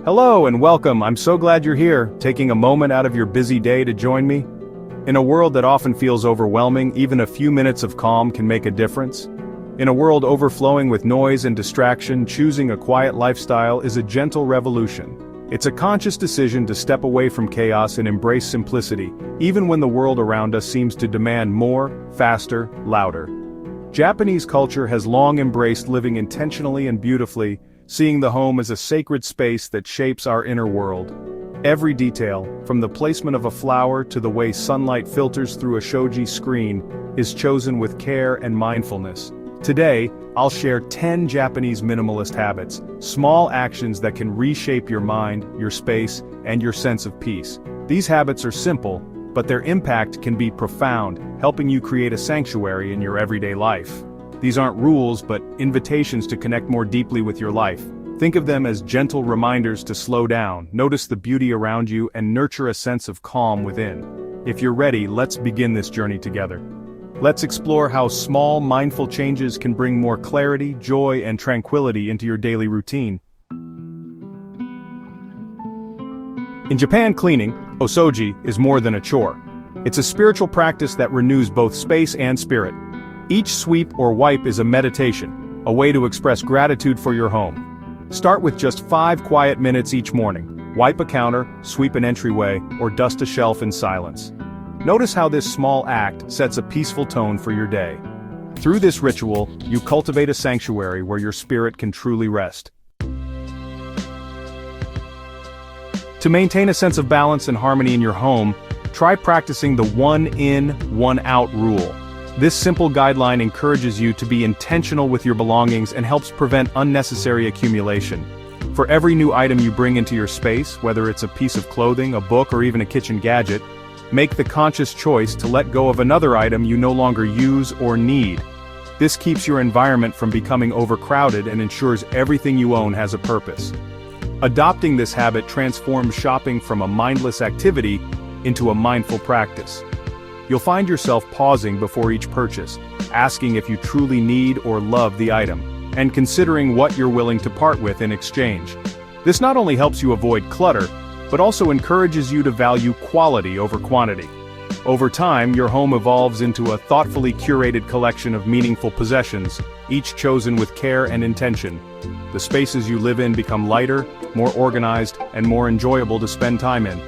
Hello and welcome, I'm so glad you're here, taking a moment out of your busy day to join me. In a world that often feels overwhelming, even a few minutes of calm can make a difference. In a world overflowing with noise and distraction, choosing a quiet lifestyle is a gentle revolution. It's a conscious decision to step away from chaos and embrace simplicity, even when the world around us seems to demand more, faster, louder. Japanese culture has long embraced living intentionally and beautifully, seeing the home as a sacred space that shapes our inner world. Every detail, from the placement of a flower to the way sunlight filters through a shoji screen, is chosen with care and mindfulness. Today, I'll share 10 Japanese minimalist habits, small actions that can reshape your mind, your space, and your sense of peace. These habits are simple, but their impact can be profound, helping you create a sanctuary in your everyday life. These aren't rules, but invitations to connect more deeply with your life. Think of them as gentle reminders to slow down, notice the beauty around you, and nurture a sense of calm within. If you're ready, let's begin this journey together. Let's explore how small, mindful changes can bring more clarity, joy, and tranquility into your daily routine. In Japan, cleaning, Osoji, is more than a chore. It's a spiritual practice that renews both space and spirit. Each sweep or wipe is a meditation, a way to express gratitude for your home. Start with just 5 quiet minutes each morning. Wipe a counter, sweep an entryway, or dust a shelf in silence. Notice how this small act sets a peaceful tone for your day. Through this ritual, you cultivate a sanctuary where your spirit can truly rest. To maintain a sense of balance and harmony in your home, try practicing the one in, one out rule. This simple guideline encourages you to be intentional with your belongings and helps prevent unnecessary accumulation. For every new item you bring into your space, whether it's a piece of clothing, a book, or even a kitchen gadget, make the conscious choice to let go of another item you no longer use or need. This keeps your environment from becoming overcrowded and ensures everything you own has a purpose. Adopting this habit transforms shopping from a mindless activity into a mindful practice. You'll find yourself pausing before each purchase, asking if you truly need or love the item, and considering what you're willing to part with in exchange. This not only helps you avoid clutter, but also encourages you to value quality over quantity. Over time, your home evolves into a thoughtfully curated collection of meaningful possessions, each chosen with care and intention. The spaces you live in become lighter, more organized, and more enjoyable to spend time in.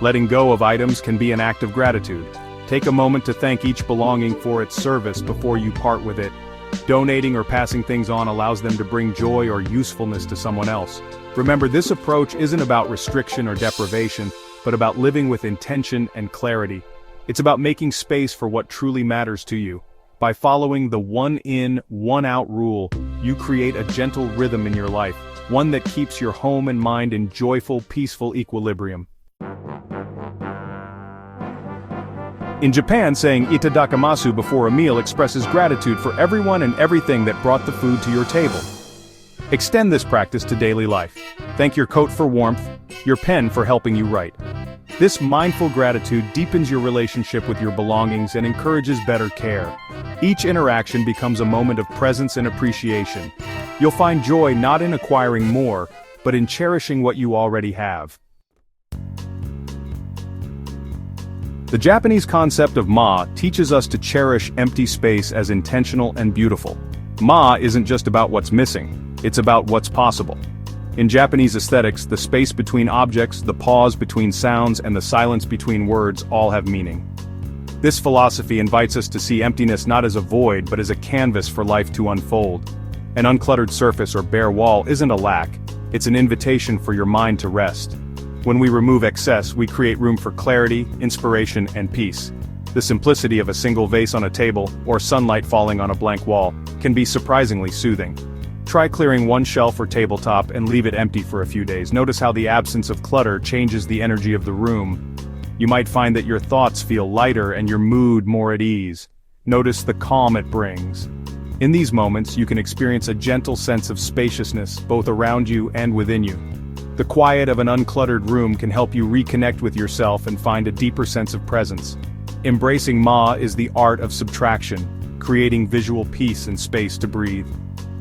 Letting go of items can be an act of gratitude. Take a moment to thank each belonging for its service before you part with it. Donating or passing things on allows them to bring joy or usefulness to someone else. Remember, this approach isn't about restriction or deprivation, but about living with intention and clarity. It's about making space for what truly matters to you. By following the one in, one out rule, you create a gentle rhythm in your life, one that keeps your home and mind in joyful, peaceful equilibrium. In Japan, saying itadakamasu before a meal expresses gratitude for everyone and everything that brought the food to your table. Extend this practice to daily life. Thank your coat for warmth, your pen for helping you write. This mindful gratitude deepens your relationship with your belongings and encourages better care. Each interaction becomes a moment of presence and appreciation. You'll find joy not in acquiring more, but in cherishing what you already have. The Japanese concept of ma teaches us to cherish empty space as intentional and beautiful. Ma isn't just about what's missing. It's about what's possible. In Japanese aesthetics, the space between objects, the pause between sounds, and the silence between words all have meaning. This philosophy invites us to see emptiness not as a void but as a canvas for life to unfold. An uncluttered surface or bare wall isn't a lack, it's an invitation for your mind to rest. When we remove excess, we create room for clarity, inspiration, and peace. The simplicity of a single vase on a table, or sunlight falling on a blank wall, can be surprisingly soothing. Try clearing one shelf or tabletop and leave it empty for a few days. Notice how the absence of clutter changes the energy of the room. You might find that your thoughts feel lighter and your mood more at ease. Notice the calm it brings. In these moments, you can experience a gentle sense of spaciousness, both around you and within you. The quiet of an uncluttered room can help you reconnect with yourself and find a deeper sense of presence. Embracing Ma is the art of subtraction, creating visual peace and space to breathe.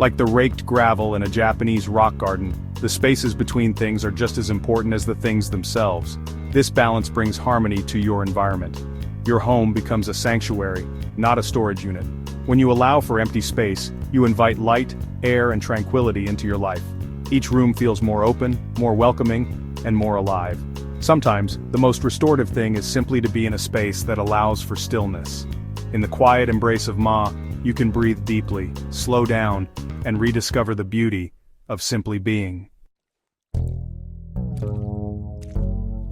Like the raked gravel in a Japanese rock garden, the spaces between things are just as important as the things themselves. This balance brings harmony to your environment. Your home becomes a sanctuary, not a storage unit. When you allow for empty space, you invite light, air, and tranquility into your life. Each room feels more open, more welcoming, and more alive. Sometimes, the most restorative thing is simply to be in a space that allows for stillness. In the quiet embrace of Ma, you can breathe deeply, slow down, and rediscover the beauty of simply being.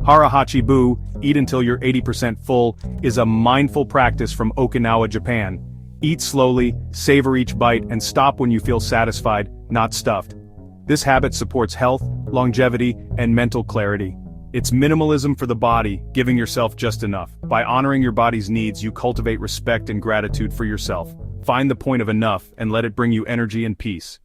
Hara Hachi Bu, eat until you're 80% full, is a mindful practice from Okinawa, Japan. Eat slowly, savor each bite, and stop when you feel satisfied, not stuffed. This habit supports health, longevity, and mental clarity. It's minimalism for the body, giving yourself just enough. By honoring your body's needs, you cultivate respect and gratitude for yourself. Find the point of enough and let it bring you energy and peace.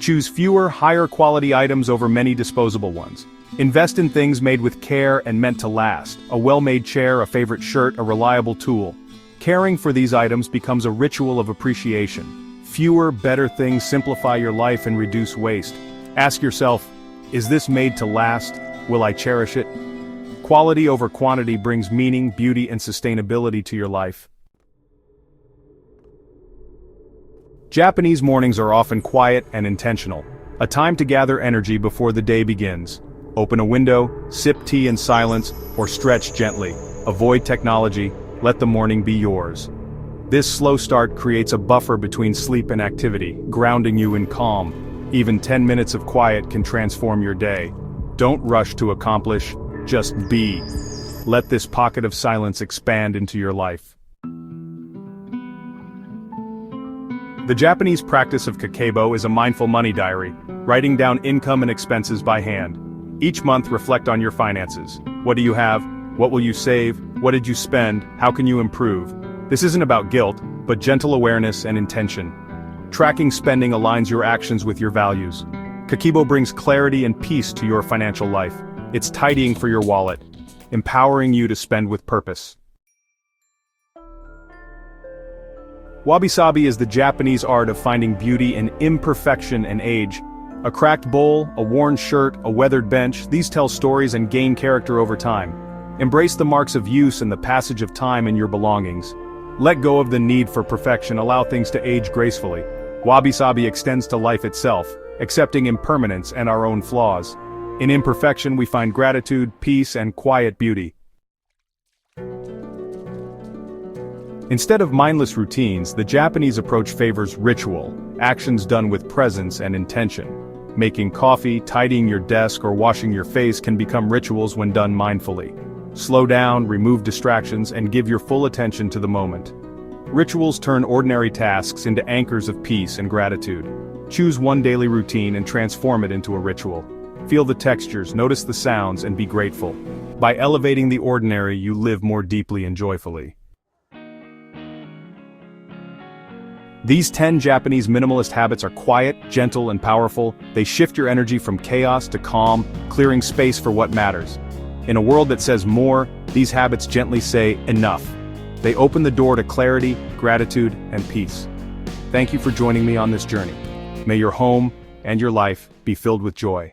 Choose fewer, higher-quality items over many disposable ones. Invest in things made with care and meant to last. A well-made chair, a favorite shirt, a reliable tool. Caring for these items becomes a ritual of appreciation. Fewer, better things simplify your life and reduce waste. Ask yourself, is this made to last? Will I cherish it? Quality over quantity brings meaning, beauty, and sustainability to your life. Japanese mornings are often quiet and intentional, a time to gather energy before the day begins. Open a window, sip tea in silence, or stretch gently. Avoid technology, let the morning be yours. This slow start creates a buffer between sleep and activity, grounding you in calm. Even 10 minutes of quiet can transform your day. Don't rush to accomplish, just be. Let this pocket of silence expand into your life. The Japanese practice of kakebo is a mindful money diary, writing down income and expenses by hand. Each month reflect on your finances. What do you have? What will you save? What did you spend? How can you improve? This isn't about guilt, but gentle awareness and intention. Tracking spending aligns your actions with your values. Kakebo brings clarity and peace to your financial life. It's tidying for your wallet, empowering you to spend with purpose. Wabi-Sabi is the Japanese art of finding beauty in imperfection and age. A cracked bowl, a worn shirt, a weathered bench, these tell stories and gain character over time. Embrace the marks of use and the passage of time in your belongings. Let go of the need for perfection, allow things to age gracefully. Wabi-Sabi extends to life itself, accepting impermanence and our own flaws. In imperfection we find gratitude, peace, and quiet beauty. Instead of mindless routines, the Japanese approach favors ritual, actions done with presence and intention. Making coffee, tidying your desk, or washing your face can become rituals when done mindfully. Slow down, remove distractions, and give your full attention to the moment. Rituals turn ordinary tasks into anchors of peace and gratitude. Choose one daily routine and transform it into a ritual. Feel the textures, notice the sounds, and be grateful. By elevating the ordinary, you live more deeply and joyfully. These 10 Japanese minimalist habits are quiet, gentle, and powerful. They shift your energy from chaos to calm, clearing space for what matters. In a world that says more, these habits gently say enough. They open the door to clarity, gratitude, and peace. Thank you for joining me on this journey. May your home and your life be filled with joy.